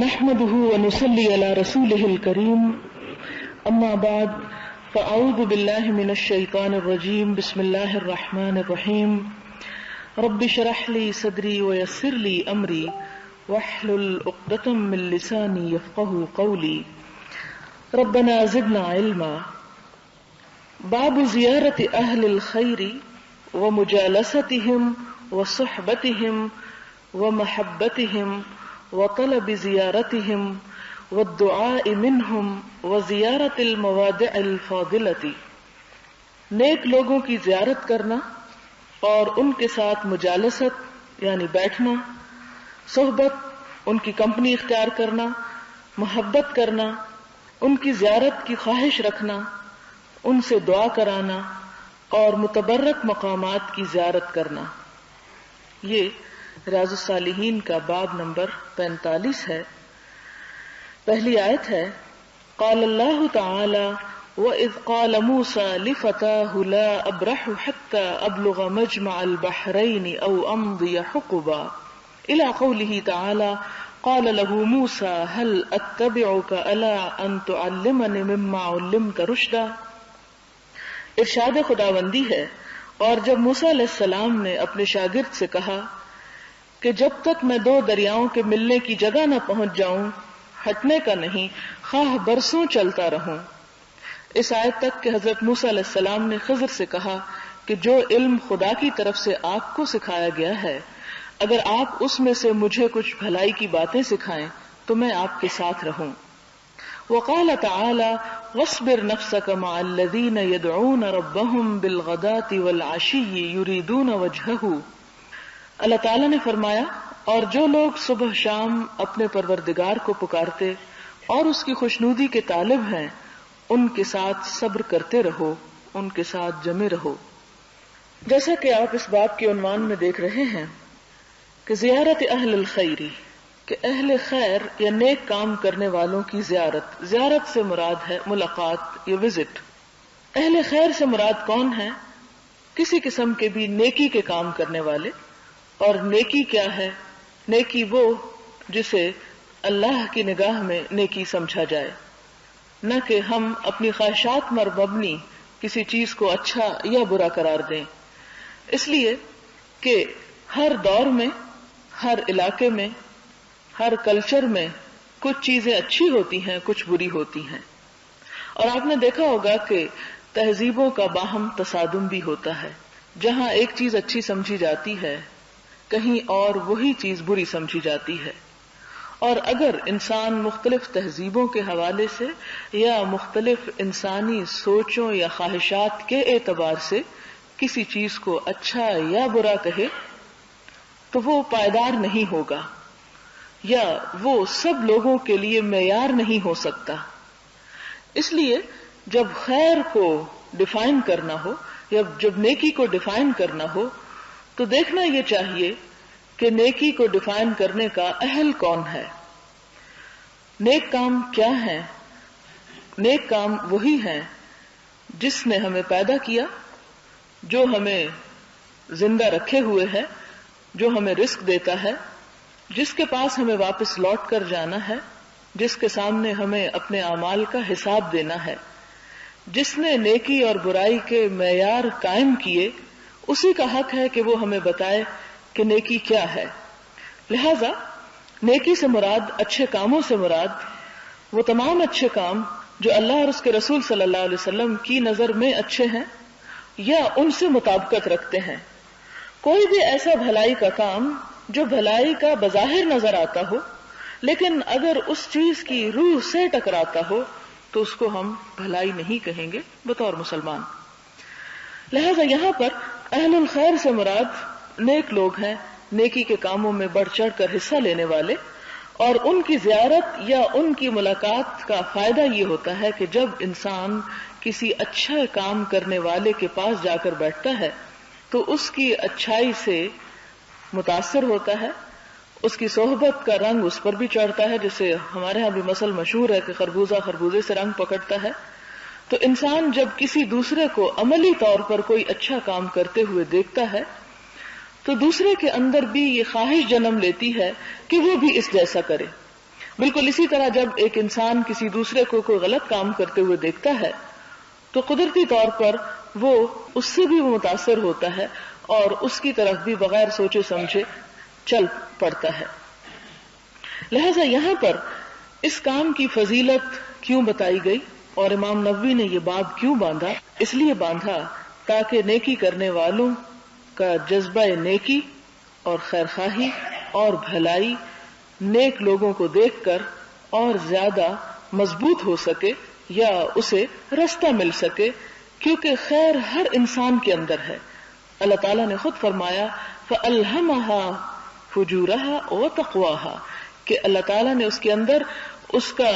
نحمده ونصلي على رسوله الكريم اما بعد فاعوذ بالله من الشيطان الرجيم بسم الله الرحمن الرحيم رب اشرح لي صدري ويسر لي امري واحلل عقدة من لساني يفقهوا قولي ربنا زدنا علما. باب زيارة اهل الخير ومجالستهم وصحبتهم ومحبتهم وطلب زیارتهم والدعاء منهم وزیارت الموادع الفاضلة. نیک لوگوں کی زیارت کرنا اور ان کے ساتھ مجالست یعنی بیٹھنا، صحبت ان کی کمپنی اختیار کرنا، محبت کرنا، ان کی زیارت کی خواہش رکھنا، ان سے دعا کرانا اور متبرک مقامات کی زیارت کرنا. یہ ریاض الصالحین کا باب نمبر 45 ہے. پہلی آیت ہے قال اللہ تعالی وَإِذْ قَالَ مُوسَى لِفَتَاهُ لَا أَبْرَحُ حَتَّى أَبْلُغَ مَجْمَعَ الْبَحْرَيْنِ أَوْ أَمْضِيَ حُقُبًا إِلَى قَوْلِهِ تَعَالَى قَالَ لَهُ مُوسَى هَلْ أَتَّبِعُكَ أَلَىٰ أَن تُعَلِّمَنِ مِمَّا عُلِّمْتَ رُشْدًا. ارشاد خداوندی ہے، اور جب موسیٰ علیہ السلام نے اپنے شاگرد سے کہا کہ جب تک میں دو دریاؤں کے ملنے کی جگہ نہ پہنچ جاؤں ہٹنے کا نہیں، خواہ برسوں چلتا رہوں. اس آیت تک کہ حضرت موسیٰ علیہ السلام نے خضر سے کہا کہ جو علم خدا کی طرف سے آپ کو سکھایا گیا ہے، اگر آپ اس میں سے مجھے کچھ بھلائی کی باتیں سکھائیں تو میں آپ کے ساتھ رہوں. وقال تعالی واصبر نفسك مع الذين يدعون ربهم بالغداة والعشي يريدون وجهه. اللہ تعالیٰ نے فرمایا، اور جو لوگ صبح شام اپنے پروردگار کو پکارتے اور اس کی خوشنودی کے طالب ہیں، ان کے ساتھ صبر کرتے رہو، ان کے ساتھ جمے رہو. جیسا کہ آپ اس باب کے عنوان میں دیکھ رہے ہیں کہ زیارت اہل الخیر، کہ اہل خیر یا نیک کام کرنے والوں کی زیارت. زیارت سے مراد ہے ملاقات یا وزٹ. اہل خیر سے مراد کون ہے؟ کسی قسم کے بھی نیکی کے کام کرنے والے. اور نیکی کیا ہے؟ نیکی وہ جسے اللہ کی نگاہ میں نیکی سمجھا جائے، نہ کہ ہم اپنی خواہشات پر مبنی کسی چیز کو اچھا یا برا قرار دیں. اس لیے کہ ہر دور میں، ہر علاقے میں، ہر کلچر میں کچھ چیزیں اچھی ہوتی ہیں، کچھ بری ہوتی ہیں. اور آپ نے دیکھا ہوگا کہ تہذیبوں کا باہم تصادم بھی ہوتا ہے. جہاں ایک چیز اچھی سمجھی جاتی ہے، کہیں اور وہی چیز بری سمجھی جاتی ہے. اور اگر انسان مختلف تہذیبوں کے حوالے سے یا مختلف انسانی سوچوں یا خواہشات کے اعتبار سے کسی چیز کو اچھا یا برا کہے تو وہ پائیدار نہیں ہوگا، یا وہ سب لوگوں کے لیے معیار نہیں ہو سکتا. اس لیے جب خیر کو ڈیفائن کرنا ہو یا جب نیکی کو ڈیفائن کرنا ہو تو دیکھنا یہ چاہیے کہ نیکی کو ڈیفائن کرنے کا اہل کون ہے. نیک کام کیا ہے؟ نیک کام وہی ہے جس نے ہمیں پیدا کیا، جو ہمیں زندہ رکھے ہوئے ہے، جو ہمیں رزق دیتا ہے، جس کے پاس ہمیں واپس لوٹ کر جانا ہے، جس کے سامنے ہمیں اپنے اعمال کا حساب دینا ہے، جس نے نیکی اور برائی کے معیار قائم کیے. اسی کا حق ہے کہ وہ ہمیں بتائے کہ نیکی کیا ہے. لہذا نیکی سے مراد، اچھے کاموں سے مراد وہ تمام اچھے کام جو اللہ اور اس کے رسول صلی اللہ علیہ وسلم کی نظر میں اچھے ہیں یا ان سے مطابقت رکھتے ہیں. کوئی بھی ایسا بھلائی کا کام جو بھلائی کا بظاہر نظر آتا ہو لیکن اگر اس چیز کی روح سے ٹکراتا ہو تو اس کو ہم بھلائی نہیں کہیں گے بطور مسلمان. لہذا یہاں پر اہل الخیر سے مراد نیک لوگ ہیں، نیکی کے کاموں میں بڑھ چڑھ کر حصہ لینے والے. اور ان کی زیارت یا ان کی ملاقات کا فائدہ یہ ہوتا ہے کہ جب انسان کسی اچھا کام کرنے والے کے پاس جا کر بیٹھتا ہے تو اس کی اچھائی سے متاثر ہوتا ہے، اس کی صحبت کا رنگ اس پر بھی چڑھتا ہے. جیسے ہمارے ہاں بھی مثل مشہور ہے کہ خربوزہ خربوزے سے رنگ پکڑتا ہے. تو انسان جب کسی دوسرے کو عملی طور پر کوئی اچھا کام کرتے ہوئے دیکھتا ہے تو دوسرے کے اندر بھی یہ خواہش جنم لیتی ہے کہ وہ بھی اس جیسا کرے. بالکل اسی طرح جب ایک انسان کسی دوسرے کو کوئی غلط کام کرتے ہوئے دیکھتا ہے تو قدرتی طور پر وہ اس سے بھی متاثر ہوتا ہے اور اس کی طرف بھی بغیر سوچے سمجھے چل پڑتا ہے. لہذا یہاں پر اس کام کی فضیلت کیوں بتائی گئی اور امام نووی نے یہ باب کیوں باندھا؟ اس لیے باندھا تاکہ نیکی کرنے والوں کا جذبہ نیکی اور خیرخواہی اور بھلائی نیک لوگوں کو دیکھ کر اور زیادہ مضبوط ہو سکے یا اسے رستہ مل سکے، کیونکہ خیر ہر انسان کے اندر ہے. اللہ تعالیٰ نے خود فرمایا فَأَلْهَمَهَا فُجُورَهَا وَتَقْوَاهَا کہ اللہ تعالیٰ نے اس کے اندر اس کا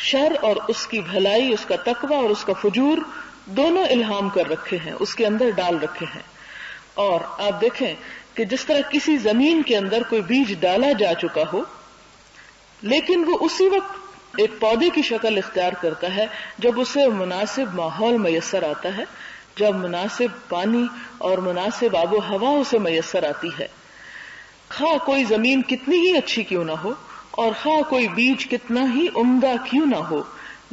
شر اور اس کی بھلائی، اس کا تقوی اور اس کا فجور دونوں الہام کر رکھے ہیں، اس کے اندر ڈال رکھے ہیں. اور آپ دیکھیں کہ جس طرح کسی زمین کے اندر کوئی بیج ڈالا جا چکا ہو لیکن وہ اسی وقت ایک پودے کی شکل اختیار کرتا ہے جب اسے مناسب ماحول میسر آتا ہے، جب مناسب پانی اور مناسب آب و ہوا اسے میسر آتی ہے. خواہ کوئی زمین کتنی ہی اچھی کیوں نہ ہو اور خواہ کوئی بیج کتنا ہی عمدہ کیوں نہ ہو،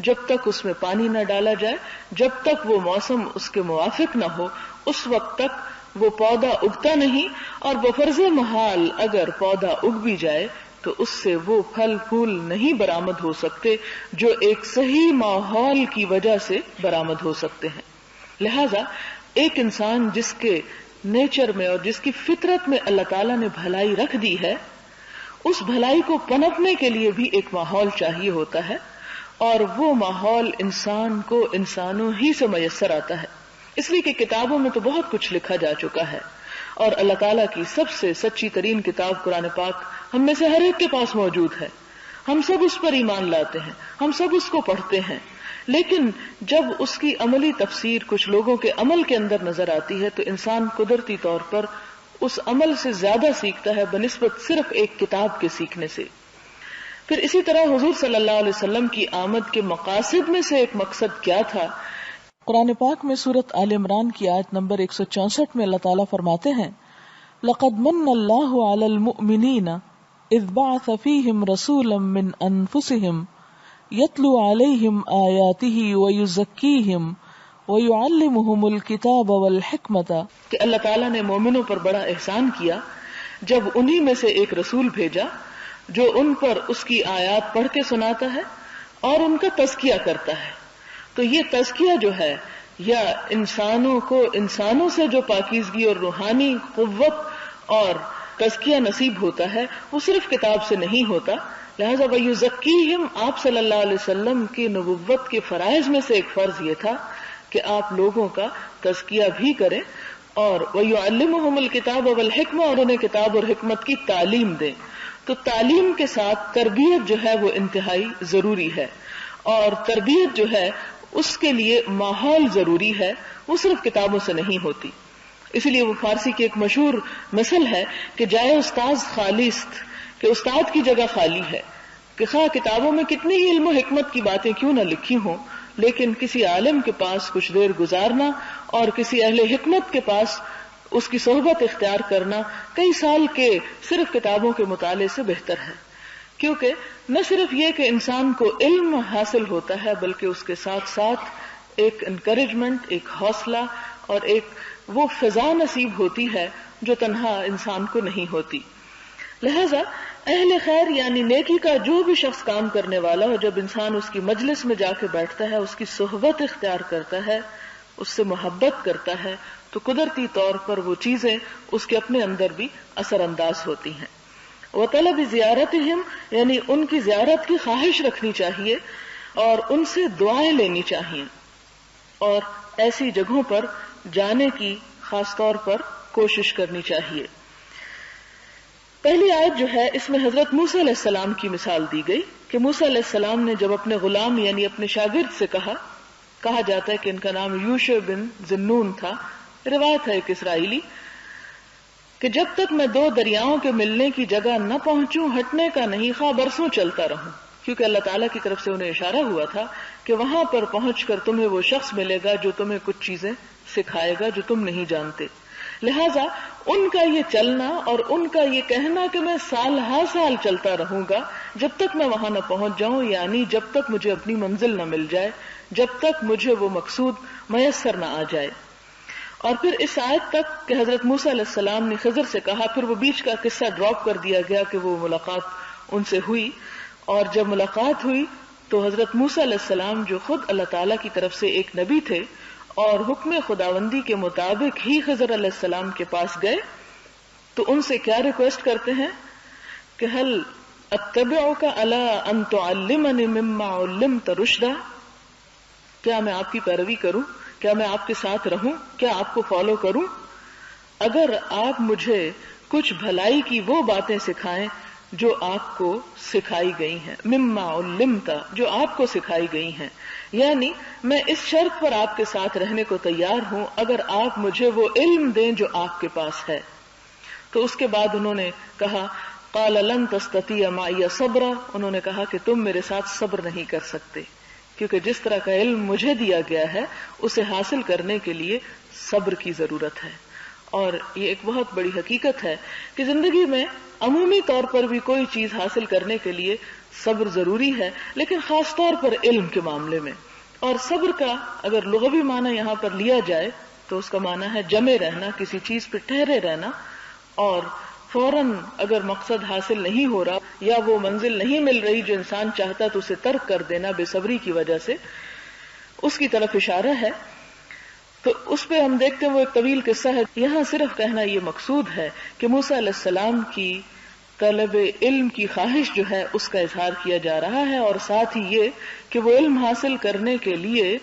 جب تک اس میں پانی نہ ڈالا جائے، جب تک وہ موسم اس کے موافق نہ ہو، اس وقت تک وہ پودا اگتا نہیں. اور بفرض محال اگر پودا اگ بھی جائے تو اس سے وہ پھل پھول نہیں برآمد ہو سکتے جو ایک صحیح ماحول کی وجہ سے برآمد ہو سکتے ہیں. لہذا ایک انسان جس کے نیچر میں اور جس کی فطرت میں اللہ تعالیٰ نے بھلائی رکھ دی ہے، اس بھلائی کو پنپنے کے لیے بھی ایک ماحول چاہیے ہوتا ہے، اور وہ ماحول انسان کو انسانوں ہی سے میسر آتا ہے. اس لیے کہ کتابوں میں تو بہت کچھ لکھا جا چکا ہے اور اللہ تعالیٰ کی سب سے سچی ترین کتاب قرآن پاک ہم میں سے ہر ایک کے پاس موجود ہے. ہم سب اس پر ایمان لاتے ہیں، ہم سب اس کو پڑھتے ہیں، لیکن جب اس کی عملی تفسیر کچھ لوگوں کے عمل کے اندر نظر آتی ہے تو انسان قدرتی طور پر اس عمل سے زیادہ سیکھتا ہے بنسبت صرف ایک کتاب کے سیکھنے سے. پھر اسی طرح حضور صلی اللہ علیہ وسلم کی آمد کے مقاصد میں سے ایک مقصد کیا تھا؟ قرآن پاک میں سورۃ آل عمران کی آیت نمبر 164 میں اللہ تعالیٰ فرماتے ہیں لَقَدْ مَنَّ اللَّهُ عَلَى الْمُؤْمِنِينَ إِذْ بَعَثَ فِيهِمْ رَسُولًا مِّنْ أَنفُسِهِمْ يَتْلُو عَلَيْهِمْ آيَاتِهِ وَيُزَكِّيهِمْ وَيُعَلِّمُهُمُ الْكِتَابَ وَالْحِكْمَةَ کہ اللہ تعالیٰ نے مومنوں پر بڑا احسان کیا جب انہی میں سے ایک رسول بھیجا جو ان پر اس کی آیات پڑھ کے سناتا ہے اور ان کا تزکیہ کرتا ہے. تو یہ تزکیہ جو ہے یا انسانوں کو انسانوں سے جو پاکیزگی اور روحانی قوت اور تزکیہ نصیب ہوتا ہے وہ صرف کتاب سے نہیں ہوتا. لہذا وَيُزَكِّيهِمْ آپ صلی اللہ علیہ وسلم کی نبوت کے فرائض میں سے ایک فرض یہ تھا کہ آپ لوگوں کا تزکیہ بھی کریں اور وَيُعَلِّمُهُمُ الْكِتَابَ وَالْحِكْمَةَ اور انہیں کتاب اور حکمت کی تعلیم دیں. تو تعلیم کے ساتھ تربیت جو ہے وہ انتہائی ضروری ہے، اور تربیت جو ہے اس کے لیے ماحول ضروری ہے، وہ صرف کتابوں سے نہیں ہوتی. اسی لیے وہ فارسی کی ایک مشہور مثل ہے کہ جائے استاذ خالیست کہ استاد کی جگہ خالی ہے، کہ خواہ کتابوں میں کتنی ہی علم و حکمت کی باتیں کیوں نہ لکھی ہوں لیکن کسی عالم کے پاس کچھ دیر گزارنا اور کسی اہل حکمت کے پاس اس کی صحبت اختیار کرنا کئی سال کے صرف کتابوں کے مطالعے سے بہتر ہے. کیونکہ نہ صرف یہ کہ انسان کو علم حاصل ہوتا ہے بلکہ اس کے ساتھ ساتھ ایک انکریجمنٹ، ایک حوصلہ اور ایک وہ فضا نصیب ہوتی ہے جو تنہا انسان کو نہیں ہوتی. لہذا اہل خیر یعنی نیکی کا جو بھی شخص کام کرنے والا ہو، جب انسان اس کی مجلس میں جا کے بیٹھتا ہے، اس کی صحبت اختیار کرتا ہے، اس سے محبت کرتا ہے، تو قدرتی طور پر وہ چیزیں اس کے اپنے اندر بھی اثر انداز ہوتی ہیں. وطلب زیارتہم یعنی ان کی زیارت کی خواہش رکھنی چاہیے اور ان سے دعائیں لینی چاہیے اور ایسی جگہوں پر جانے کی خاص طور پر کوشش کرنی چاہیے. پہلی آیت جو ہے اس میں حضرت موسیٰ علیہ السلام کی مثال دی گئی کہ موسیٰ علیہ السلام نے جب اپنے غلام یعنی اپنے شاگرد سے کہا جاتا ہے کہ ان کا نام یوشع بن ذنون تھا، روایت ہے ایک اسرائیلی، کہ جب تک میں دو دریاؤں کے ملنے کی جگہ نہ پہنچوں ہٹنے کا نہیں، خواہ برسوں چلتا رہوں. کیونکہ اللہ تعالیٰ کی طرف سے انہیں اشارہ ہوا تھا کہ وہاں پر پہنچ کر تمہیں وہ شخص ملے گا جو تمہیں کچھ چیزیں سکھائے گا جو تم نہیں جانتے. لہذا ان کا یہ چلنا اور ان کا یہ کہنا کہ میں سال ہا سال چلتا رہوں گا جب تک میں وہاں نہ پہنچ جاؤں، یعنی جب تک مجھے اپنی منزل نہ مل جائے، جب تک مجھے وہ مقصود میسر نہ آ جائے. اور پھر اس آیت تک کہ حضرت موسیٰ علیہ السلام نے خضر سے کہا، پھر وہ بیچ کا قصہ ڈراپ کر دیا گیا کہ وہ ملاقات ان سے ہوئی. اور جب ملاقات ہوئی تو حضرت موسیٰ علیہ السلام جو خود اللہ تعالیٰ کی طرف سے ایک نبی تھے اور حکم خداوندی کے مطابق ہی خضر علیہ السلام کے پاس گئے، تو ان سے کیا ریکویسٹ کرتے ہیں کہ هل اتبعک علی ان تعلمنی مما علمت رشدا، کیا میں آپ کی پیروی کروں، کیا میں آپ کے ساتھ رہوں، کیا آپ کو فالو کروں، اگر آپ مجھے کچھ بھلائی کی وہ باتیں سکھائیں جو آپ کو سکھائی گئی ہیں، مما علمت، جو آپ کو سکھائی گئی ہیں، یعنی میں اس شرط پر آپ کے ساتھ رہنے کو تیار ہوں اگر آپ مجھے وہ علم دیں جو آپ کے پاس ہے. تو اس کے بعد انہوں نے کہا قال لن تستطيع معي صبرا، انہوں نے کہا کہ تم میرے ساتھ صبر نہیں کر سکتے، کیونکہ جس طرح کا علم مجھے دیا گیا ہے اسے حاصل کرنے کے لیے صبر کی ضرورت ہے. اور یہ ایک بہت بڑی حقیقت ہے کہ زندگی میں عمومی طور پر بھی کوئی چیز حاصل کرنے کے لیے صبر ضروری ہے، لیکن خاص طور پر علم کے معاملے میں. اور صبر کا اگر لغوی معنی یہاں پر لیا جائے تو اس کا معنی ہے جمے رہنا، کسی چیز پہ ٹھہرے رہنا، اور فوراً اگر مقصد حاصل نہیں ہو رہا یا وہ منزل نہیں مل رہی جو انسان چاہتا تو اسے ترک کر دینا بے صبری کی وجہ سے، اس کی طرف اشارہ ہے. تو اس پہ ہم دیکھتے ہیں وہ ایک طویل قصہ ہے. یہاں صرف کہنا یہ مقصود ہے کہ موسیٰ علیہ السلام کی طلب علم کی خواہش جو ہے اس کا اظہار کیا جا رہا ہے، اور ساتھ ہی یہ کہ وہ علم حاصل کرنے کے لیے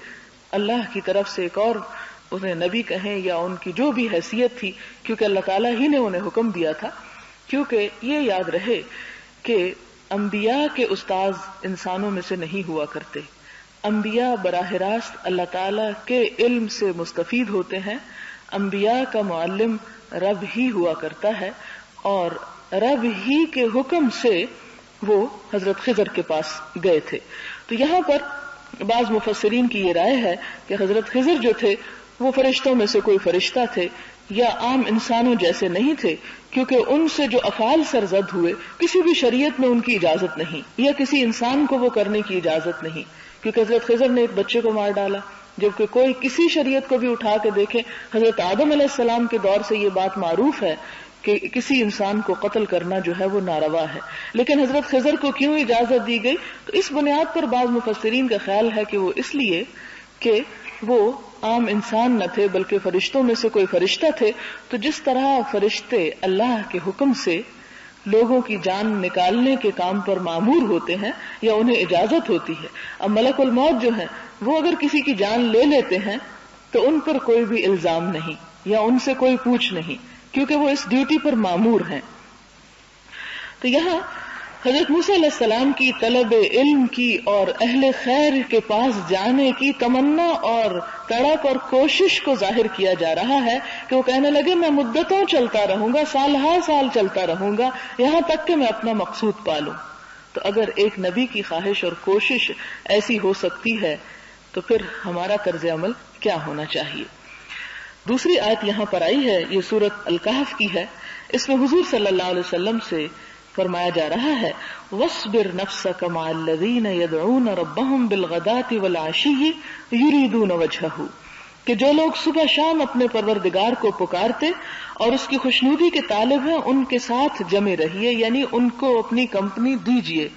اللہ کی طرف سے ایک اور انہیں نبی کہیں یا ان کی جو بھی حیثیت تھی، کیونکہ اللہ تعالیٰ ہی نے انہیں حکم دیا تھا. کیونکہ یہ یاد رہے کہ انبیاء کے استاذ انسانوں میں سے نہیں ہوا کرتے، انبیاء براہ راست اللہ تعالیٰ کے علم سے مستفید ہوتے ہیں. انبیاء کا معلم رب ہی ہوا کرتا ہے، اور رب ہی کے حکم سے وہ حضرت خضر کے پاس گئے تھے. تو یہاں پر بعض مفسرین کی یہ رائے ہے کہ حضرت خضر جو تھے وہ فرشتوں میں سے کوئی فرشتہ تھے یا عام انسانوں جیسے نہیں تھے، کیونکہ ان سے جو افعال سرزد ہوئے کسی بھی شریعت میں ان کی اجازت نہیں، یا کسی انسان کو وہ کرنے کی اجازت نہیں. کیونکہ حضرت خضر نے ایک بچے کو مار ڈالا، جبکہ کوئی کسی شریعت کو بھی اٹھا کے دیکھے، حضرت آدم علیہ السلام کے دور سے یہ بات معروف ہے کہ کسی انسان کو قتل کرنا جو ہے وہ ناروا ہے، لیکن حضرت خضر کو کیوں اجازت دی گئی؟ تو اس بنیاد پر بعض مفسرین کا خیال ہے کہ وہ اس لیے کہ وہ عام انسان نہ تھے بلکہ فرشتوں میں سے کوئی فرشتہ تھے. تو جس طرح فرشتے اللہ کے حکم سے لوگوں کی جان نکالنے کے کام پر مامور ہوتے ہیں یا انہیں اجازت ہوتی ہے، اب ملک الموت جو ہیں وہ اگر کسی کی جان لے لیتے ہیں تو ان پر کوئی بھی الزام نہیں یا ان سے کوئی پوچھ نہیں، کیونکہ وہ اس ڈیوٹی پر مامور ہیں. تو یہاں حضرت موسیٰ علیہ السلام کی طلب علم کی اور اہل خیر کے پاس جانے کی تمنا اور تڑپ اور کوشش کو ظاہر کیا جا رہا ہے کہ وہ کہنے لگے میں مدتوں چلتا رہوں گا، سال ہر سال چلتا رہوں گا یہاں تک کہ میں اپنا مقصود پالوں. تو اگر ایک نبی کی خواہش اور کوشش ایسی ہو سکتی ہے تو پھر ہمارا طرز عمل کیا ہونا چاہیے. دوسری آیت یہاں پر آئی ہے، یہ سورۃ الکہف کی ہے. اس میں حضور صلی اللہ علیہ وسلم سے فرمایا جا رہا ہے وَاصْبِرْ نَفْسَكَ مَعَ الَّذِينَ يَدْعُونَ رَبَّهُمْ بِالْغَدَاةِ وَالْعَشِيِّ يُرِيدُونَ وَجْهَهُ، کہ جو لوگ صبح شام اپنے پروردگار کو پکارتے اور اس کی خوشنودی کے طالب ہیں ان کے ساتھ جمے رہیے، یعنی ان کو اپنی کمپنی دیجیے.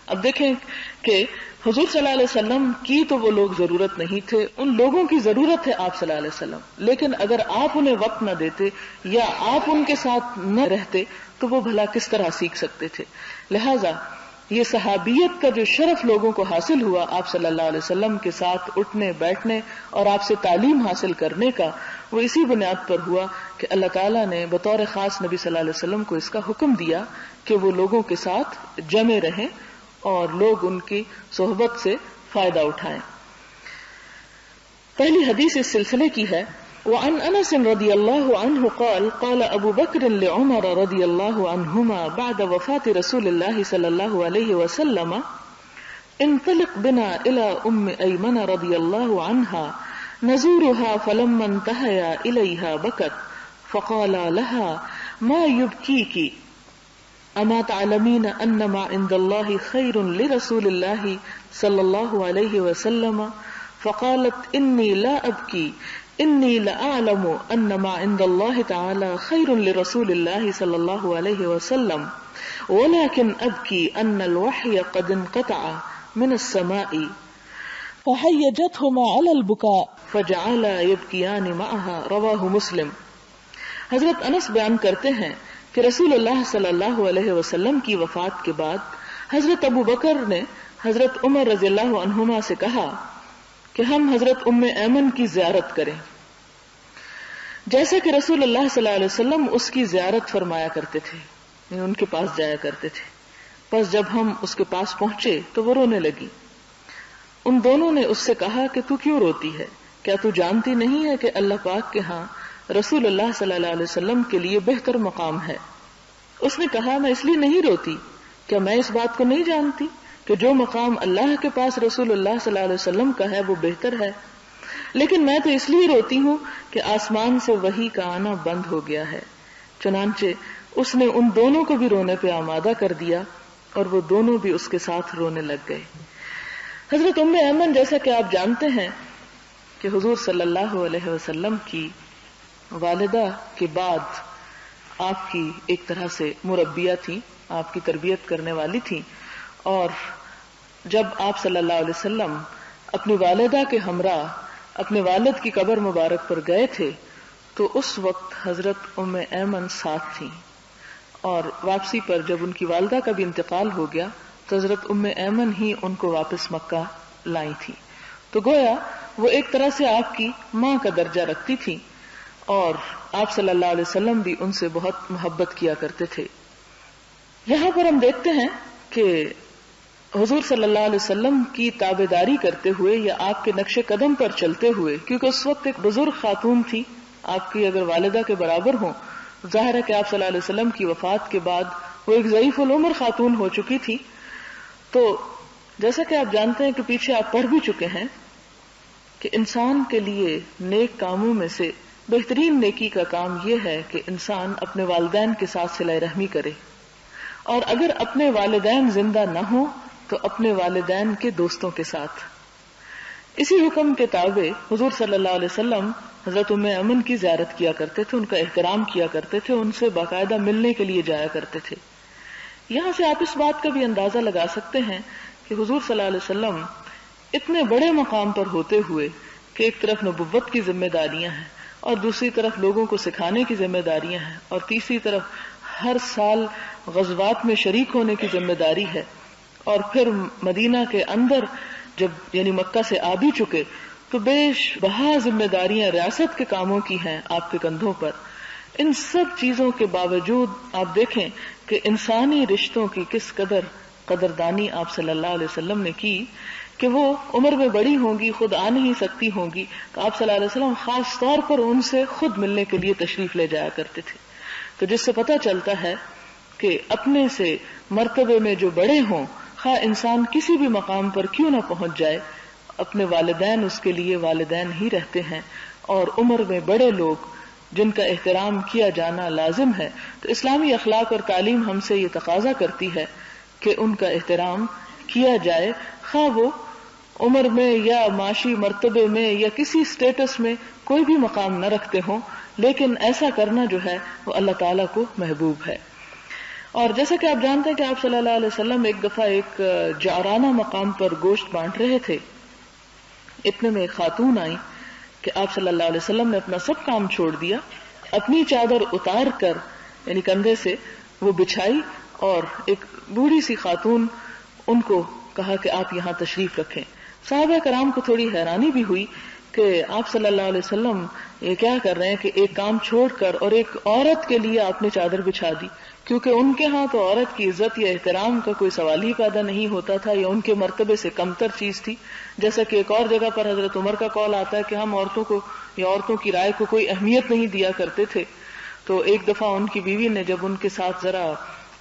اب دیکھیں کہ حضور صلی اللہ علیہ وسلم کی تو وہ لوگ ضرورت نہیں تھے، ان لوگوں کی ضرورت ہے آپ صلی اللہ علیہ وسلم، لیکن اگر آپ انہیں وقت نہ دیتے یا آپ ان کے ساتھ نہ رہتے تو وہ بھلا کس طرح سیکھ سکتے تھے. لہذا یہ صحابیت کا جو شرف لوگوں کو حاصل ہوا آپ صلی اللہ علیہ وسلم کے ساتھ اٹھنے بیٹھنے اور آپ سے تعلیم حاصل کرنے کا، وہ اسی بنیاد پر ہوا کہ اللہ تعالیٰ نے بطور خاص نبی صلی اللہ علیہ وسلم کو اس کا حکم دیا کہ وہ لوگوں کے ساتھ جمے رہیں اور لوگ ان کی صحبت سے فائدہ اٹھائیں. پہلی حدیث اس سلسلے کی ہے. وعن انس رضی اللہ عنہ قال قال ابو بکر لعمر رضی اللہ عنہما بعد وفاة رسول اللہ صلی اللہ علیہ وسلم انطلق بنا الى ام ایمن رضی اللہ عنہا نزورها فلما انتهيا الیها بکت فقالا لها ما يبكيك اما تعلمين ان ما عند الله خير لرسول الله صلى الله عليه وسلم فقالت اني لا ابكي انی لأعلم ان ما عند الله تعالی خیر لرسول الله صلی اللہ علیہ وسلم ولكن ابکی ان الوحی قد انقطع من السماء فحیجتهما على البكاء فجعلا يبكيان معها رواہ مسلم۔ حضرت انس بیان کرتے ہیں کہ رسول اللہ صلی اللہ علیہ وسلم کی وفات کے بعد حضرت ابو بکر نے حضرت عمر رضی اللہ عنہما سے کہا کہ ہم حضرت ام ایمن کی زیارت کریں، جیسا کہ رسول اللہ صلی اللہ علیہ وسلم اس کی زیارت فرمایا کرتے تھے، یعنی ان کے پاس جایا کرتے تھے۔ بس جب ہم اس کے پاس پہنچے تو وہ رونے لگی۔ ان دونوں نے اس سے کہا کہ تو کیوں روتی ہے؟ کیا تو جانتی نہیں ہے کہ اللہ پاک کے ہاں رسول اللہ صلی اللہ علیہ وسلم کے لیے بہتر مقام ہے؟ اس نے کہا میں اس لیے نہیں روتی، کیا میں اس بات کو نہیں جانتی کہ جو مقام اللہ کے پاس رسول اللہ صلی اللہ علیہ وسلم کا ہے وہ بہتر ہے، لیکن میں تو اس لیے روتی ہوں کہ آسمان سے وحی کا آنا بند ہو گیا ہے۔ چنانچہ اس نے ان دونوں کو بھی رونے پہ آمادہ کر دیا اور وہ دونوں بھی اس کے ساتھ رونے لگ گئے۔ حضرت ام ایمن جیسا کہ آپ جانتے ہیں کہ حضور صلی اللہ علیہ وسلم کی والدہ کے بعد آپ کی ایک طرح سے مربیہ تھی، آپ کی تربیت کرنے والی تھی، اور جب آپ صلی اللہ علیہ وسلم اپنی والدہ کے ہمراہ اپنے والد کی قبر مبارک پر گئے تھے تو اس وقت حضرت ام ایمن ساتھ تھیں، اور واپسی پر جب ان کی والدہ کا بھی انتقال ہو گیا تو حضرت ام ایمن ہی ان کو واپس مکہ لائی تھی۔ تو گویا وہ ایک طرح سے آپ کی ماں کا درجہ رکھتی تھی، اور آپ صلی اللہ علیہ وسلم بھی ان سے بہت محبت کیا کرتے تھے۔ یہاں پر ہم دیکھتے ہیں کہ حضور صلی اللہ علیہ وسلم کی تابعداری کرتے ہوئے یا آپ کے نقش قدم پر چلتے ہوئے، کیونکہ اس وقت ایک بزرگ خاتون تھی، آپ کی اگر والدہ کے برابر ہوں، ظاہر ہے کہ آپ صلی اللہ علیہ وسلم کی وفات کے بعد وہ ایک ضعیف العمر خاتون ہو چکی تھی۔ تو جیسا کہ آپ جانتے ہیں کہ پیچھے آپ پڑھ بھی چکے ہیں کہ انسان کے لیے نیک کاموں میں سے بہترین نیکی کا کام یہ ہے کہ انسان اپنے والدین کے ساتھ صلہ رحمی کرے، اور اگر اپنے والدین زندہ نہ ہوں تو اپنے والدین کے دوستوں کے ساتھ۔ اسی حکم کے تابع حضور صلی اللہ علیہ وسلم حضرت ام ایمن کی زیارت کیا کرتے تھے، ان کا احترام کیا کرتے تھے، ان سے باقاعدہ ملنے کے لیے جایا کرتے تھے۔ یہاں سے آپ اس بات کا بھی اندازہ لگا سکتے ہیں کہ حضور صلی اللہ علیہ وسلم اتنے بڑے مقام پر ہوتے ہوئے کہ ایک طرف نبوت کی ذمہ داریاں ہیں اور دوسری طرف لوگوں کو سکھانے کی ذمہ داریاں ہیں اور تیسری طرف ہر سال غزوات میں شریک ہونے کی ذمہ داری ہے، اور پھر مدینہ کے اندر جب یعنی مکہ سے آ بھی چکے تو بیش بہا ذمہ داریاں ریاست کے کاموں کی ہیں آپ کے کندھوں پر۔ ان سب چیزوں کے باوجود آپ دیکھیں کہ انسانی رشتوں کی کس قدردانی آپ صلی اللہ علیہ وسلم نے کی کہ وہ عمر میں بڑی ہوں گی، خود آ نہیں سکتی ہوں گی، تو آپ صلی اللہ علیہ وسلم خاص طور پر ان سے خود ملنے کے لیے تشریف لے جایا کرتے تھے۔ تو جس سے پتہ چلتا ہے کہ اپنے سے مرتبے میں جو بڑے ہوں، خواہ انسان کسی بھی مقام پر کیوں نہ پہنچ جائے، اپنے والدین اس کے لیے والدین ہی رہتے ہیں، اور عمر میں بڑے لوگ جن کا احترام کیا جانا لازم ہے۔ تو اسلامی اخلاق اور تعلیم ہم سے یہ تقاضا کرتی ہے کہ ان کا احترام کیا جائے، خواہ وہ عمر میں یا معاشی مرتبے میں یا کسی سٹیٹس میں کوئی بھی مقام نہ رکھتے ہوں، لیکن ایسا کرنا جو ہے وہ اللہ تعالیٰ کو محبوب ہے۔ اور جیسا کہ آپ جانتے ہیں کہ آپ صلی اللہ علیہ وسلم ایک دفعہ ایک جعرانہ مقام پر گوشت بانٹ رہے تھے، اتنے میں ایک خاتون آئی کہ آپ صلی اللہ علیہ وسلم نے اپنا سب کام چھوڑ دیا، اپنی چادر اتار کر یعنی کندھے سے وہ بچھائی، اور ایک بوڑھی سی خاتون ان کو کہا کہ آپ یہاں تشریف رکھیں۔ صحابہ کرام کو تھوڑی حیرانی بھی ہوئی کہ آپ صلی اللہ علیہ وسلم یہ کیا کر رہے ہیں کہ ایک کام چھوڑ کر اور ایک عورت کے لیے آپ نے چادر بچھا دی، کیونکہ ان کے ہاں تو عورت کی عزت یا احترام کا کوئی سوال ہی پیدا نہیں ہوتا تھا، یا ان کے مرتبے سے کمتر چیز تھی۔ جیسا کہ ایک اور جگہ پر حضرت عمر کا قول آتا ہے کہ ہم عورتوں کو یا عورتوں کی رائے کو کوئی اہمیت نہیں دیا کرتے تھے۔ تو ایک دفعہ ان کی بیوی نے جب ان کے ساتھ ذرا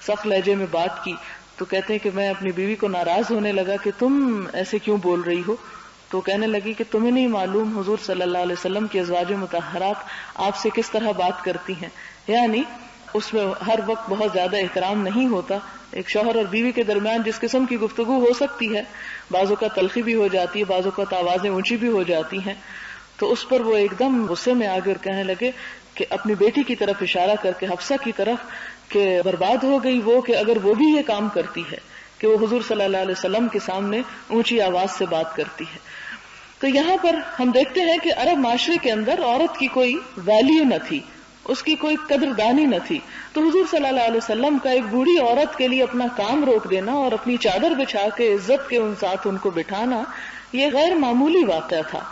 سخت لہجے میں بات کی تو کہتے ہیں کہ میں اپنی بیوی کو ناراض ہونے لگا کہ تم ایسے کیوں بول رہی ہو، تو کہنے لگی کہ تمہیں نہیں معلوم حضور صلی اللہ علیہ وسلم کی ازواج مطہرات آپ سے کس طرح بات کرتی ہیں، یعنی اس میں ہر وقت بہت زیادہ احترام نہیں ہوتا. ایک شوہر اور بیوی کے درمیان جس قسم کی گفتگو ہو سکتی ہے، بعضوں کا تلخی بھی ہو جاتی ہے، بعضوں کا آوازیں اونچی بھی ہو جاتی ہیں، تو اس پر وہ ایک دم غصے میں آ کر کہنے لگے کہ اپنی بیٹی کی طرف اشارہ کر کے حفصہ کی طرف کہ برباد ہو گئی وہ کہ اگر وہ بھی یہ کام کرتی ہے کہ وہ حضور صلی اللہ علیہ وسلم کے سامنے اونچی آواز سے بات کرتی ہے. تو یہاں پر ہم دیکھتے ہیں کہ عرب معاشرے کے اندر عورت کی کوئی ویلیو نہ تھی، اس کی کوئی قدردانی نہ تھی. تو حضور صلی اللہ علیہ وسلم کا ایک بوڑھی عورت کے لیے اپنا کام روک دینا اور اپنی چادر بچھا کے عزت کے ساتھ ان کو بٹھانا یہ غیر معمولی واقعہ تھا.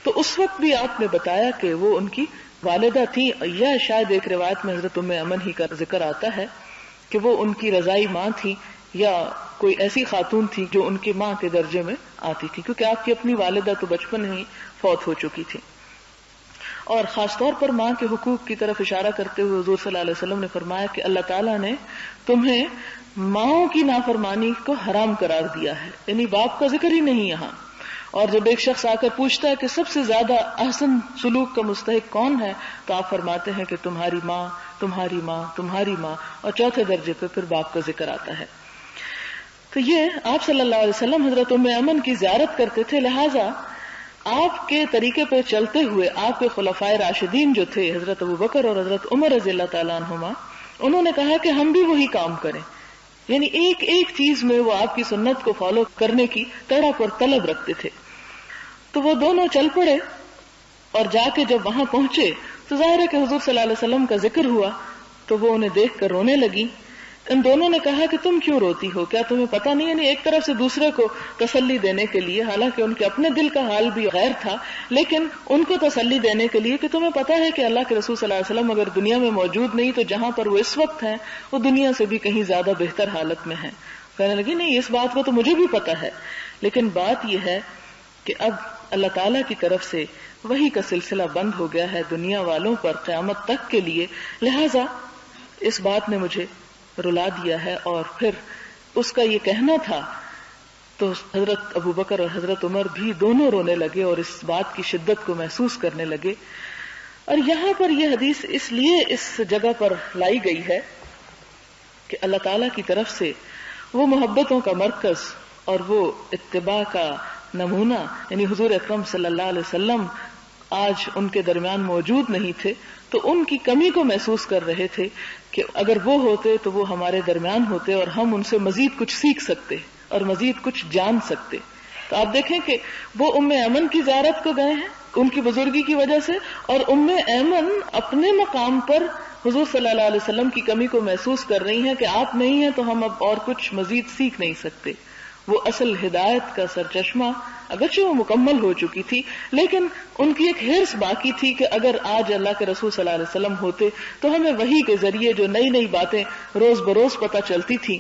تو اس وقت بھی آپ نے بتایا کہ وہ ان کی والدہ تھی، یا شاید ایک روایت میں حضرت ام ایمن ہی کا ذکر آتا ہے کہ وہ ان کی رضائی ماں تھی یا کوئی ایسی خاتون تھی جو ان کی ماں کے درجے میں آتی تھی، کیونکہ آپ کی اپنی والدہ تو بچپن ہی فوت ہو چکی تھی. اور خاص طور پر ماں کے حقوق کی طرف اشارہ کرتے ہوئے حضور صلی اللہ علیہ وسلم نے فرمایا کہ اللہ تعالیٰ نے تمہیں ماؤں کی نافرمانی کو حرام قرار دیا ہے، یعنی باپ کا ذکر ہی نہیں یہاں. اور جب ایک شخص آ کر پوچھتا ہے کہ سب سے زیادہ احسن سلوک کا مستحق کون ہے، تو آپ فرماتے ہیں کہ تمہاری ماں، تمہاری ماں، تمہاری ماں، اور چوتھے درجے پہ پھر باپ کا ذکر آتا ہے. تو یہ آپ صلی اللہ علیہ وسلم حضرت ام ایمن کی زیارت کرتے تھے، لہٰذا آپ کے طریقے پہ چلتے ہوئے آپ کے خلفائے راشدین جو تھے حضرت ابو بکر اور حضرت عمر رضی اللہ تعالیٰ عنہما، انہوں نے کہا کہ ہم بھی وہی کام کریں، یعنی ایک ایک چیز میں وہ آپ کی سنت کو فالو کرنے کی تڑپ اور طلب رکھتے تھے. تو وہ دونوں چل پڑے اور جا کے جب وہاں پہنچے تو ظاہر ہے کہ حضور صلی اللہ علیہ وسلم کا ذکر ہوا تو وہ انہیں دیکھ کر رونے لگی. ان دونوں نے کہا کہ تم کیوں روتی ہو، کیا تمہیں پتہ نہیں؟ یعنی ایک طرف سے دوسرے کو تسلی دینے کے لیے، حالانکہ ان کے اپنے دل کا حال بھی غیر تھا، لیکن ان کو تسلی دینے کے لیے کہ تمہیں پتہ ہے کہ اللہ کے رسول صلی اللہ علیہ وسلم اگر دنیا میں موجود نہیں تو جہاں پر وہ اس وقت ہیں وہ دنیا سے بھی کہیں زیادہ بہتر حالت میں ہیں. کہنے لگی نہیں، اس بات کو تو مجھے بھی پتہ ہے، لیکن بات یہ ہے کہ اب اللہ تعالیٰ کی طرف سے وحی کا سلسلہ بند ہو گیا ہے دنیا والوں پر قیامت تک کے لیے، لہذا اس بات نے مجھے رلا دیا ہے. اور پھر اس کا یہ کہنا تھا تو حضرت ابو بکر اور حضرت عمر بھی دونوں رونے لگے اور اس بات کی شدت کو محسوس کرنے لگے. اور یہاں پر یہ حدیث اس لیے اس جگہ پر لائی گئی ہے کہ اللہ تعالیٰ کی طرف سے وہ محبتوں کا مرکز اور وہ اتباع کا نمونہ یعنی حضور اکرم صلی اللہ علیہ وسلم آج ان کے درمیان موجود نہیں تھے، تو ان کی کمی کو محسوس کر رہے تھے کہ اگر وہ ہوتے تو وہ ہمارے درمیان ہوتے اور ہم ان سے مزید کچھ سیکھ سکتے اور مزید کچھ جان سکتے. تو آپ دیکھیں کہ وہ ام ایمن کی زیارت کو گئے ہیں ان کی بزرگی کی وجہ سے، اور ام ایمن اپنے مقام پر حضور صلی اللہ علیہ وسلم کی کمی کو محسوس کر رہی ہیں کہ آپ نہیں ہیں تو ہم اب اور کچھ مزید سیکھ نہیں سکتے. وہ اصل ہدایت کا سرچشمہ اگرچہ وہ مکمل ہو چکی تھی، لیکن ان کی ایک حرص باقی تھی کہ اگر آج اللہ کے رسول صلی اللہ علیہ وسلم ہوتے تو ہمیں وحی کے ذریعے جو نئی نئی باتیں روز بروز پتہ چلتی تھی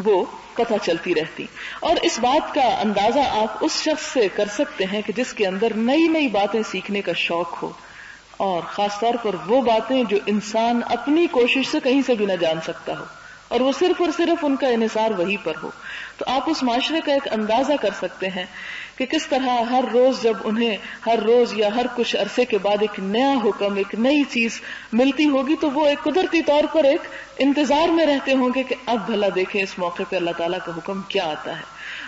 وہ پتہ چلتی رہتی. اور اس بات کا اندازہ آپ اس شخص سے کر سکتے ہیں کہ جس کے اندر نئی نئی باتیں سیکھنے کا شوق ہو، اور خاص طور پر وہ باتیں جو انسان اپنی کوشش سے کہیں سے بھی نہ جان سکتا ہو اور وہ صرف اور صرف ان کا انحصار وہی پر ہو. تو آپ اس معاشرے کا ایک اندازہ کر سکتے ہیں کہ کس طرح ہر روز جب انہیں ہر روز یا ہر کچھ عرصے کے بعد ایک نیا حکم، ایک نئی چیز ملتی ہوگی تو وہ ایک قدرتی طور پر ایک انتظار میں رہتے ہوں گے کہ اب بھلا دیکھیں اس موقع پہ اللہ تعالیٰ کا حکم کیا آتا ہے.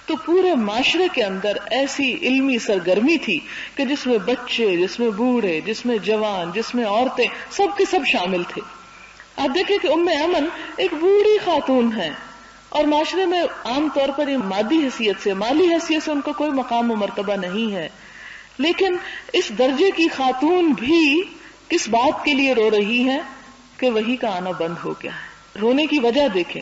تو پورے معاشرے کے اندر ایسی علمی سرگرمی تھی کہ جس میں بچے، جس میں بوڑھے، جس میں جوان، جس میں عورتیں، سب کے سب شامل تھے. آپ دیکھیں کہ ام ایمن ایک بوڑھی خاتون ہے اور معاشرے میں عام طور پر یہ مادی حیثیت سے، مالی حیثیت سے ان کو کوئی مقام و مرتبہ نہیں ہے، لیکن اس درجے کی خاتون بھی کس بات کے لیے رو رہی ہے کہ وحی کا آنا بند ہو گیا ہے. رونے کی وجہ دیکھیں،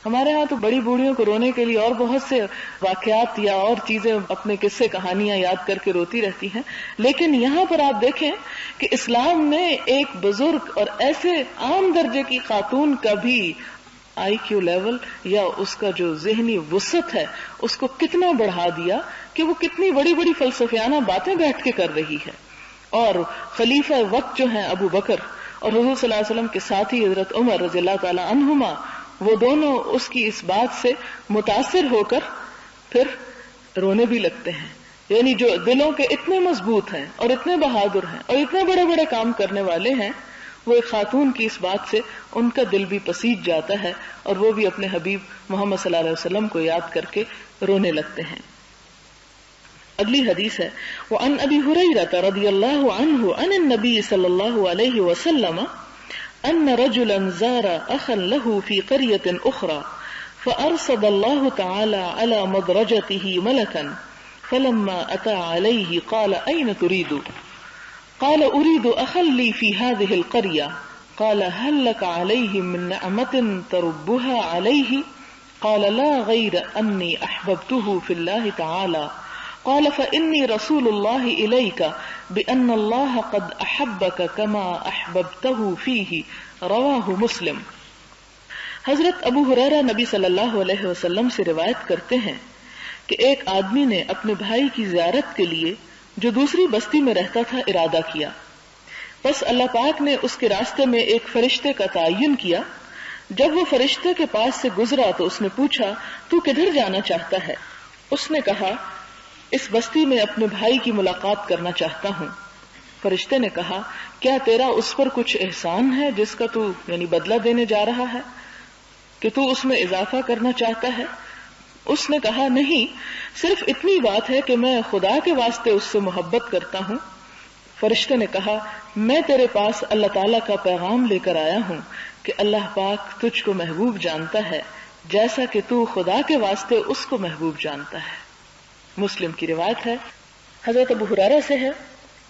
ہمارے ہاں تو بڑی بوڑھیوں کو رونے کے لیے اور بہت سے واقعات یا اور چیزیں اپنے قصے کہانیاں یاد کر کے روتی رہتی ہیں، لیکن یہاں پر آپ دیکھیں کہ اسلام نے ایک بزرگ اور ایسے عام درجے کی خاتون کا بھی آئی کیو لیول یا اس کا جو ذہنی وسعت ہے اس کو کتنا بڑھا دیا کہ وہ کتنی بڑی بڑی فلسفیانہ باتیں بیٹھ کے کر رہی ہے. اور خلیفہ وقت جو ہیں ابو بکر اور حضور صلی اللہ علیہ وسلم کے ساتھی حضرت عمر رضی اللہ تعالی عنہما، وہ دونوں اس کی اس بات سے متاثر ہو کر پھر رونے بھی لگتے ہیں. یعنی جو دلوں کے اتنے مضبوط ہیں اور اتنے بہادر ہیں اور اتنے بڑے بڑے کام کرنے والے ہیں، وہ ایک خاتون کی اس بات سے ان کا دل بھی پسیج جاتا ہے اور وہ بھی اپنے حبیب محمد صلی اللہ علیہ وسلم کو یاد کر کے رونے لگتے ہیں۔ اگلی حدیث ہے وعن ابی ہریرہ رضی اللہ عنہ عن النبی صلی اللہ علیہ وسلم ان رجلا زار اخا له في قرية اخرى فارصد الله تعالى على مدرجته ملكا فلما اتى عليه قال اين تريد؟ قال اريد اخا لي في هذه القرية قال هل لك عليه من نعمة تربها عليه؟ قال لا غير اني احببته في الله تعالى قال فإني رسول الله إليك بأن الله قد أحبك كما أحببته فيه رواہ مسلم۔ حضرت ابو ہریرہ نبی صلی اللہ علیہ وسلم سے روایت کرتے ہیں کہ ایک آدمی نے اپنے بھائی کی زیارت کے لیے جو دوسری بستی میں رہتا تھا ارادہ کیا، بس اللہ پاک نے اس کے راستے میں ایک فرشتے کا تعین کیا۔ جب وہ فرشتے کے پاس سے گزرا تو اس نے پوچھا تو کدھر جانا چاہتا ہے؟ اس نے کہا اس بستی میں اپنے بھائی کی ملاقات کرنا چاہتا ہوں۔ فرشتے نے کہا کیا تیرا اس پر کچھ احسان ہے جس کا تو یعنی بدلہ دینے جا رہا ہے کہ تو اس میں اضافہ کرنا چاہتا ہے؟ اس نے کہا نہیں، صرف اتنی بات ہے کہ میں خدا کے واسطے اس سے محبت کرتا ہوں۔ فرشتے نے کہا میں تیرے پاس اللہ تعالیٰ کا پیغام لے کر آیا ہوں کہ اللہ پاک تجھ کو محبوب جانتا ہے جیسا کہ تو خدا کے واسطے اس کو محبوب جانتا ہے۔ مسلم کی روایت ہے۔ حضرت ابو ہریرہ سے ہے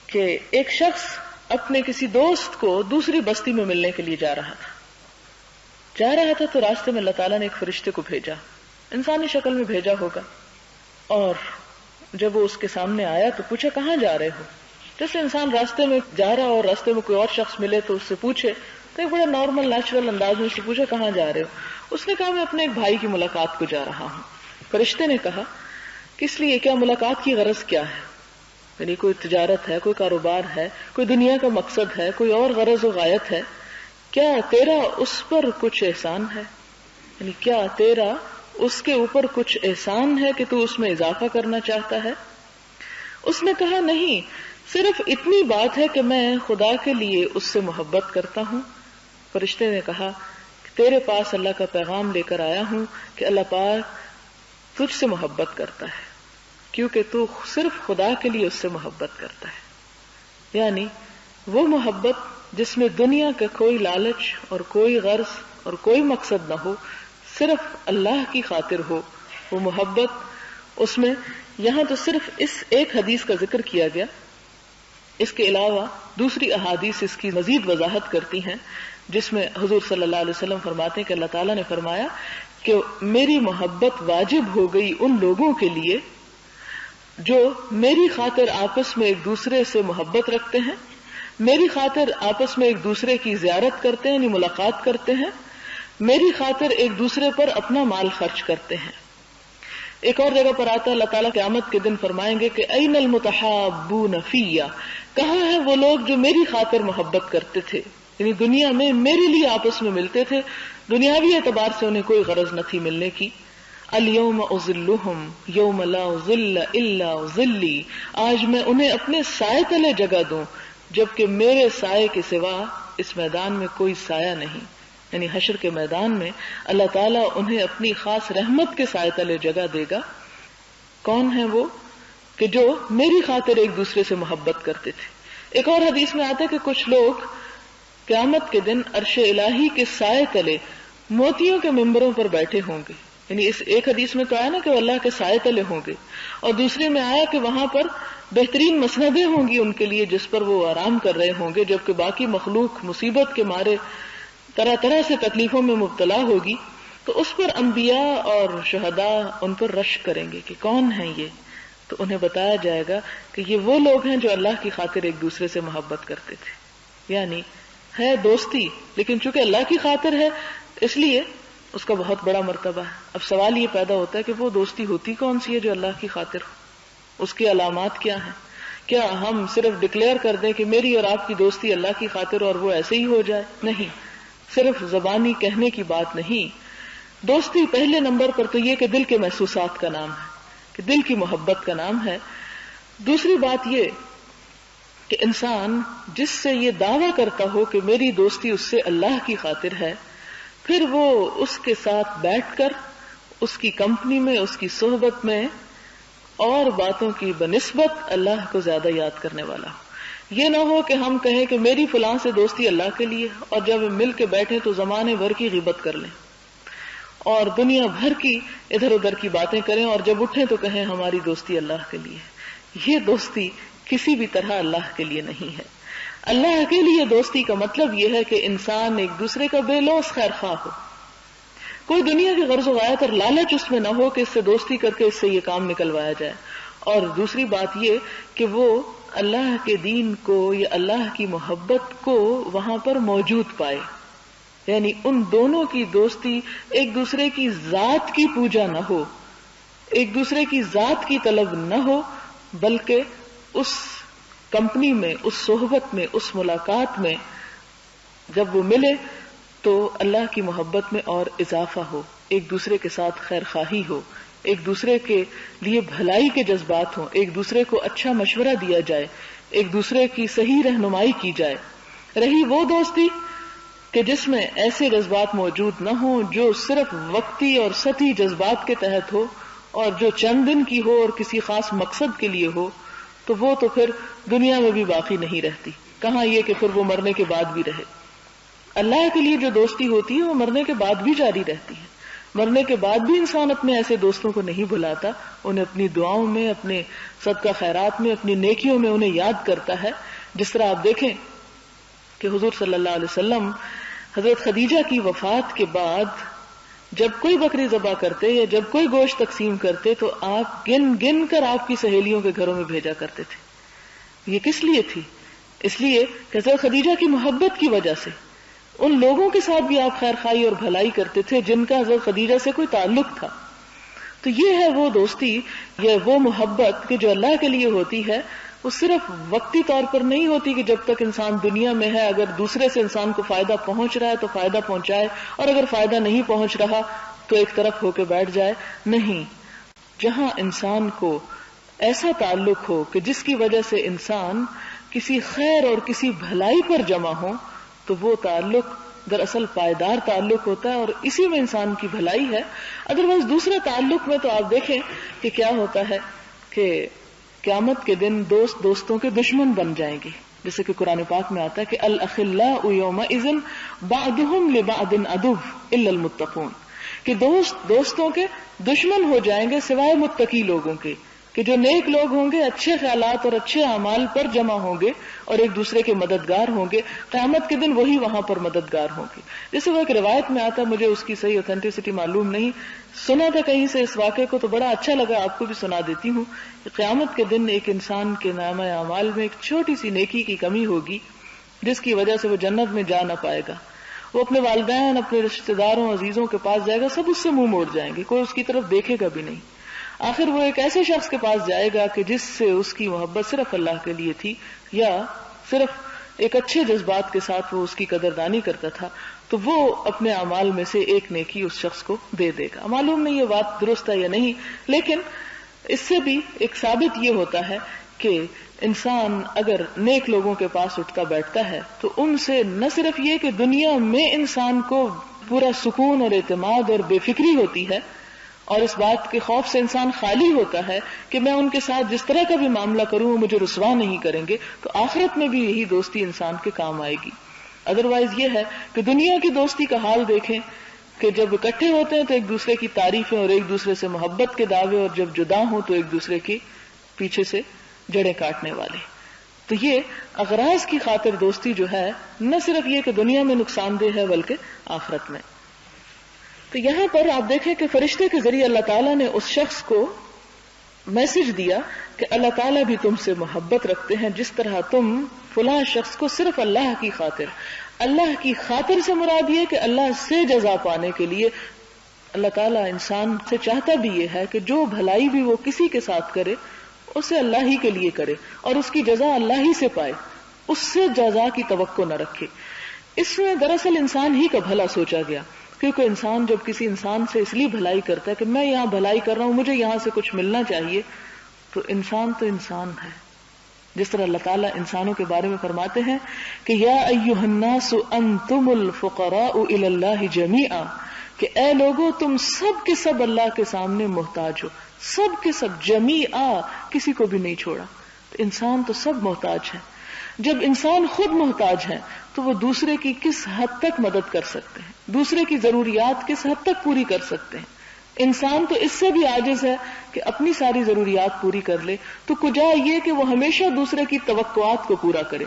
کہ ایک شخص اپنے کسی دوست کو دوسری بستی میں ملنے کے لیے جا رہا تھا تو راستے میں اللہ تعالیٰ نے ایک فرشتے کو بھیجا، انسانی شکل میں بھیجا ہوگا، اور جب وہ اس کے سامنے آیا تو پوچھا کہاں جا رہے ہو؟ جیسے انسان راستے میں جا رہا اور راستے میں کوئی اور شخص ملے تو اس سے پوچھے، تو ایک بڑا نارمل نیچرل انداز میں اس سے پوچھا کہاں جا رہے ہو؟ اس نے کہا میں اپنے ایک بھائی کی ملاقات کو جا رہا ہوں۔ فرشتے نے کہا کس لیے؟ کیا ملاقات کی غرض کیا ہے؟ یعنی کوئی تجارت ہے، کوئی کاروبار ہے، کوئی دنیا کا مقصد ہے، کوئی اور غرض و غایت ہے؟ کیا تیرا اس پر کچھ احسان ہے؟ یعنی کیا تیرا اس کے اوپر کچھ احسان ہے کہ تو اس میں اضافہ کرنا چاہتا ہے؟ اس نے کہا نہیں، صرف اتنی بات ہے کہ میں خدا کے لیے اس سے محبت کرتا ہوں۔ فرشتے نے کہا تیرے پاس اللہ کا پیغام لے کر آیا ہوں کہ اللہ پاک تجھ سے محبت کرتا ہے کیونکہ تو صرف خدا کے لیے اس سے محبت کرتا ہے، یعنی وہ محبت جس میں دنیا کا کوئی لالچ اور کوئی غرض اور کوئی مقصد نہ ہو، صرف اللہ کی خاطر ہو وہ محبت۔ اس میں یہاں تو صرف اس ایک حدیث کا ذکر کیا گیا، اس کے علاوہ دوسری احادیث اس کی مزید وضاحت کرتی ہیں، جس میں حضور صلی اللہ علیہ وسلم فرماتے ہیں کہ اللہ تعالیٰ نے فرمایا کہ میری محبت واجب ہو گئی ان لوگوں کے لیے جو میری خاطر آپس میں ایک دوسرے سے محبت رکھتے ہیں، میری خاطر آپس میں ایک دوسرے کی زیارت کرتے ہیں، یعنی ملاقات کرتے ہیں، میری خاطر ایک دوسرے پر اپنا مال خرچ کرتے ہیں۔ ایک اور جگہ پر آتا ہے اللہ تعالیٰ قیامت کے دن فرمائیں گے کہ این المتحابون فیّ، کہاں ہیں وہ لوگ جو میری خاطر محبت کرتے تھے، یعنی دنیا میں میرے لیے آپس میں ملتے تھے، دنیاوی اعتبار سے انہیں کوئی غرض نہ تھی ملنے کی۔ الیوم اذلھم یوم لا ظل الا ظلی، آج میں انہیں اپنے سائے تلے جگہ دوں جبکہ میرے سائے کے سوا اس میدان میں کوئی سایہ نہیں، یعنی حشر کے میدان میں اللہ تعالیٰ انہیں اپنی خاص رحمت کے سائے تلے جگہ دے گا۔ کون ہیں وہ؟ کہ جو میری خاطر ایک دوسرے سے محبت کرتے تھے۔ ایک اور حدیث میں آتا ہے کہ کچھ لوگ قیامت کے دن عرش الہی کے سائے تلے موتیوں کے ممبروں پر بیٹھے ہوں گے، یعنی اس ایک حدیث میں تو آیا نا کہ اللہ کے سائے تلے ہوں گے، اور دوسرے میں آیا کہ وہاں پر بہترین مسندیں ہوں گی ان کے لیے جس پر وہ آرام کر رہے ہوں گے، جبکہ باقی مخلوق مصیبت کے مارے طرح طرح سے تکلیفوں میں مبتلا ہوگی۔ تو اس پر انبیاء اور شہداء ان پر رش کریں گے کہ کون ہیں یہ، تو انہیں بتایا جائے گا کہ یہ وہ لوگ ہیں جو اللہ کی خاطر ایک دوسرے سے محبت کرتے تھے، یعنی ہے دوستی لیکن چونکہ اللہ کی خاطر ہے اس لیے اس کا بہت بڑا مرتبہ ہے۔ اب سوال یہ پیدا ہوتا ہے کہ وہ دوستی ہوتی کون سی ہے جو اللہ کی خاطر ہو، اس کی علامات کیا ہیں؟ کیا ہم صرف ڈکلیئر کر دیں کہ میری اور آپ کی دوستی اللہ کی خاطر اور وہ ایسے ہی ہو جائے؟ نہیں، صرف زبانی کہنے کی بات نہیں۔ دوستی پہلے نمبر پر تو یہ کہ دل کے محسوسات کا نام ہے، کہ دل کی محبت کا نام ہے، دوسری بات یہ کہ انسان جس سے یہ دعویٰ کرتا ہو کہ میری دوستی اس سے اللہ کی خاطر ہے، پھر وہ اس کے ساتھ بیٹھ کر اس کی کمپنی میں، اس کی صحبت میں اور باتوں کی بنسبت اللہ کو زیادہ یاد کرنے والا ہو۔ یہ نہ ہو کہ ہم کہیں کہ میری فلاں سے دوستی اللہ کے لیے، اور جب مل کے بیٹھے تو زمانے بھر کی غیبت کر لیں اور دنیا بھر کی ادھر ادھر کی باتیں کریں، اور جب اٹھیں تو کہیں ہماری دوستی اللہ کے لیے۔ یہ دوستی کسی بھی طرح اللہ کے لیے نہیں ہے۔ اللہ کے لیے دوستی کا مطلب یہ ہے کہ انسان ایک دوسرے کا بے لوث خیر خواہ ہو، کوئی دنیا کی غرض و غایت اور لالچ اس میں نہ ہو کہ اس سے دوستی کر کے اس سے یہ کام نکلوایا جائے۔ اور دوسری بات یہ کہ وہ اللہ کے دین کو یا اللہ کی محبت کو وہاں پر موجود پائے، یعنی ان دونوں کی دوستی ایک دوسرے کی ذات کی پوجا نہ ہو، ایک دوسرے کی ذات کی طلب نہ ہو، بلکہ اس کمپنی میں، اس صحبت میں، اس ملاقات میں جب وہ ملے تو اللہ کی محبت میں اور اضافہ ہو، ایک دوسرے کے ساتھ خیر خواہی ہو، ایک دوسرے کے لیے بھلائی کے جذبات ہوں، ایک دوسرے کو اچھا مشورہ دیا جائے، ایک دوسرے کی صحیح رہنمائی کی جائے۔ رہی وہ دوستی کہ جس میں ایسے جذبات موجود نہ ہوں جو صرف وقتی اور سطحی جذبات کے تحت ہو اور جو چند دن کی ہو اور کسی خاص مقصد کے لیے ہو، تو وہ تو پھر دنیا میں بھی باقی نہیں رہتی، کہاں یہ کہ پھر وہ مرنے کے بعد بھی رہے۔ اللہ کے لیے جو دوستی ہوتی ہے وہ مرنے کے بعد بھی جاری رہتی ہے۔ مرنے کے بعد بھی انسان اپنے ایسے دوستوں کو نہیں بھلاتا، انہیں اپنی دعاؤں میں، اپنے صدقہ خیرات میں، اپنی نیکیوں میں انہیں یاد کرتا ہے۔ جس طرح آپ دیکھیں کہ حضور صلی اللہ علیہ وسلم حضرت خدیجہ کی وفات کے بعد جب کوئی بکری ذبح کرتے یا جب کوئی گوشت تقسیم کرتے تو آپ گن گن کر آپ کی سہیلیوں کے گھروں میں بھیجا کرتے تھے۔ یہ کس لیے تھی؟ اس لیے کہ حضرت خدیجہ کی محبت کی وجہ سے ان لوگوں کے ساتھ بھی آپ خیر خواہی اور بھلائی کرتے تھے جن کا حضرت خدیجہ سے کوئی تعلق تھا۔ تو یہ ہے وہ دوستی یا وہ محبت کہ جو اللہ کے لیے ہوتی ہے، وہ صرف وقتی طور پر نہیں ہوتی کہ جب تک انسان دنیا میں ہے اگر دوسرے سے انسان کو فائدہ پہنچ رہا ہے تو فائدہ پہنچائے، اور اگر فائدہ نہیں پہنچ رہا تو ایک طرف ہو کے بیٹھ جائے۔ نہیں، جہاں انسان کو ایسا تعلق ہو کہ جس کی وجہ سے انسان کسی خیر اور کسی بھلائی پر جمع ہو، تو وہ تعلق دراصل پائیدار تعلق ہوتا ہے اور اسی میں انسان کی بھلائی ہے۔ ادروائز دوسرے تعلق میں تو آپ دیکھیں کہ کیا ہوتا ہے کہ قیامت کے دن دوست دوستوں کے دشمن بن جائیں گے، جیسے کہ قرآن پاک میں آتا ہے کہ الاخلاء یومئذ بعضهم لبعض عدو الا المتقون، کہ دوست دوستوں کے دشمن ہو جائیں گے سوائے متقی لوگوں کے، کہ جو نیک لوگ ہوں گے، اچھے خیالات اور اچھے اعمال پر جمع ہوں گے اور ایک دوسرے کے مددگار ہوں گے، قیامت کے دن وہی وہاں پر مددگار ہوں گے۔ جیسے وہ ایک روایت میں آتا ہے، مجھے اس کی صحیح اوتھینٹسٹی معلوم نہیں، سنا تھا کہیں سے اس واقعے کو تو بڑا اچھا لگا، آپ کو بھی سنا دیتی ہوں۔ قیامت کے دن ایک انسان کے نامہ اعمال میں ایک چھوٹی سی نیکی کی کمی ہوگی جس کی وجہ سے وہ جنت میں جا نہ پائے گا۔ وہ اپنے والدین، اپنے رشتہ داروں، عزیزوں کے پاس جائے گا، سب اس سے منہ موڑ جائیں گے، کوئی اس کی طرف دیکھے گا بھی نہیں۔ آخر وہ ایک ایسے شخص کے پاس جائے گا کہ جس سے اس کی محبت صرف اللہ کے لیے تھی، یا صرف ایک اچھے جذبات کے ساتھ وہ اس کی قدردانی کرتا تھا، تو وہ اپنے اعمال میں سے ایک نیکی اس شخص کو دے دے گا۔ معلوم نہیں یہ بات درست ہے یا نہیں، لیکن اس سے بھی ایک ثابت یہ ہوتا ہے کہ انسان اگر نیک لوگوں کے پاس اٹھتا بیٹھتا ہے تو ان سے نہ صرف یہ کہ دنیا میں انسان کو پورا سکون اور اعتماد اور بے فکری ہوتی ہے، اور اس بات کے خوف سے انسان خالی ہوتا ہے کہ میں ان کے ساتھ جس طرح کا بھی معاملہ کروں وہ مجھے رسوا نہیں کریں گے، تو آخرت میں بھی یہی دوستی انسان کے کام آئے گی۔ ادروائز یہ ہے کہ دنیا کی دوستی کا حال دیکھیں کہ جب اکٹھے ہوتے ہیں تو ایک دوسرے کی تعریفیں اور ایک دوسرے سے محبت کے دعوے، اور جب جدا ہوں تو ایک دوسرے کی پیچھے سے جڑیں کاٹنے والے۔ تو یہ اغراض کی خاطر دوستی جو ہے، نہ صرف یہ کہ دنیا میں نقصان دہ ہے بلکہ آخرت میں۔ تو یہاں پر آپ دیکھیں کہ فرشتے کے ذریعے اللہ تعالیٰ نے اس شخص کو میسج دیا کہ اللہ تعالیٰ بھی تم سے محبت رکھتے ہیں جس طرح تم فلاں شخص کو صرف اللہ کی خاطر سے مراد یہ کہ اللہ سے جزا پانے کے لیے اللہ تعالیٰ انسان سے چاہتا بھی یہ ہے کہ جو بھلائی بھی وہ کسی کے ساتھ کرے اسے اللہ ہی کے لیے کرے اور اس کی جزا اللہ ہی سے پائے، اس سے جزا کی توقع نہ رکھے۔ اس میں دراصل انسان ہی کا بھلا سوچا گیا، کیونکہ انسان جب کسی انسان سے اس لیے بھلائی کرتا ہے کہ میں یہاں بھلائی کر رہا ہوں، مجھے یہاں سے کچھ ملنا چاہیے، تو انسان ہے. جس طرح اللہ تعالیٰ انسانوں کے بارے میں فرماتے ہیں کہ یا ایھا الناس انتم الفقراء الی اللہ جمیعا، کہ اے لوگو تم سب کے سب اللہ کے سامنے محتاج ہو، سب کے سب جمیعا، کسی کو بھی نہیں چھوڑا. تو انسان تو سب محتاج ہے. جب انسان خود محتاج ہے تو وہ دوسرے کی کس حد تک مدد کر سکتے ہیں، دوسرے کی ضروریات کس حد تک پوری کر سکتے ہیں. انسان تو اس سے بھی عاجز ہے کہ اپنی ساری ضروریات پوری کر لے، تو کجا یہ کہ وہ ہمیشہ دوسرے کی توقعات کو پورا کرے.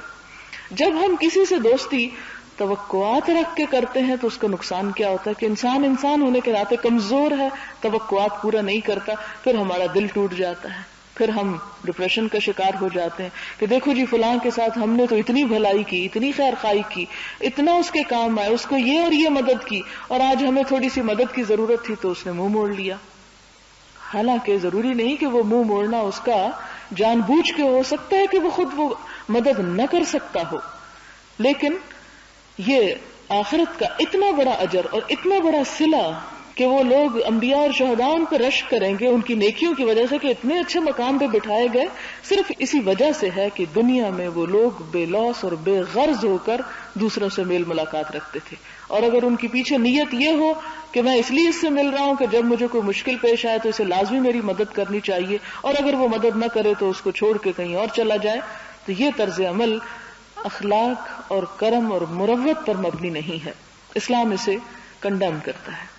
جب ہم کسی سے دوستی توقعات رکھ کے کرتے ہیں تو اس کا نقصان کیا ہوتا ہے کہ انسان ہونے کے ناطے کمزور ہے، توقعات پورا نہیں کرتا، پھر ہمارا دل ٹوٹ جاتا ہے، پھر ہم ڈپریشن کا شکار ہو جاتے ہیں کہ دیکھو جی فلاں کے ساتھ ہم نے تو اتنی بھلائی کی، اتنی خیر خواہی کی، اتنا اس کے کام آئے، اس کو یہ اور یہ مدد کی، اور آج ہمیں تھوڑی سی مدد کی ضرورت تھی تو اس نے منہ موڑ لیا. حالانکہ ضروری نہیں کہ وہ منہ موڑنا اس کا جان بوجھ کے ہو سکتا ہے کہ وہ خود وہ مدد نہ کر سکتا ہو، لیکن یہ آخرت کا اتنا بڑا اجر اور اتنا بڑا صلہ کہ وہ لوگ انبیاء اور شہداء ان پہ رشک کریں گے ان کی نیکیوں کی وجہ سے کہ اتنے اچھے مقام پہ بٹھائے گئے، صرف اسی وجہ سے ہے کہ دنیا میں وہ لوگ بے لوث اور بے غرض ہو کر دوسروں سے میل ملاقات رکھتے تھے. اور اگر ان کی پیچھے نیت یہ ہو کہ میں اس لیے اس سے مل رہا ہوں کہ جب مجھے کوئی مشکل پیش آئے تو اسے لازمی میری مدد کرنی چاہیے، اور اگر وہ مدد نہ کرے تو اس کو چھوڑ کے کہیں اور چلا جائے، تو یہ طرز عمل اخلاق اور کرم اور مروت پر مبنی نہیں ہے. اسلام اسے کنڈیم کرتا ہے.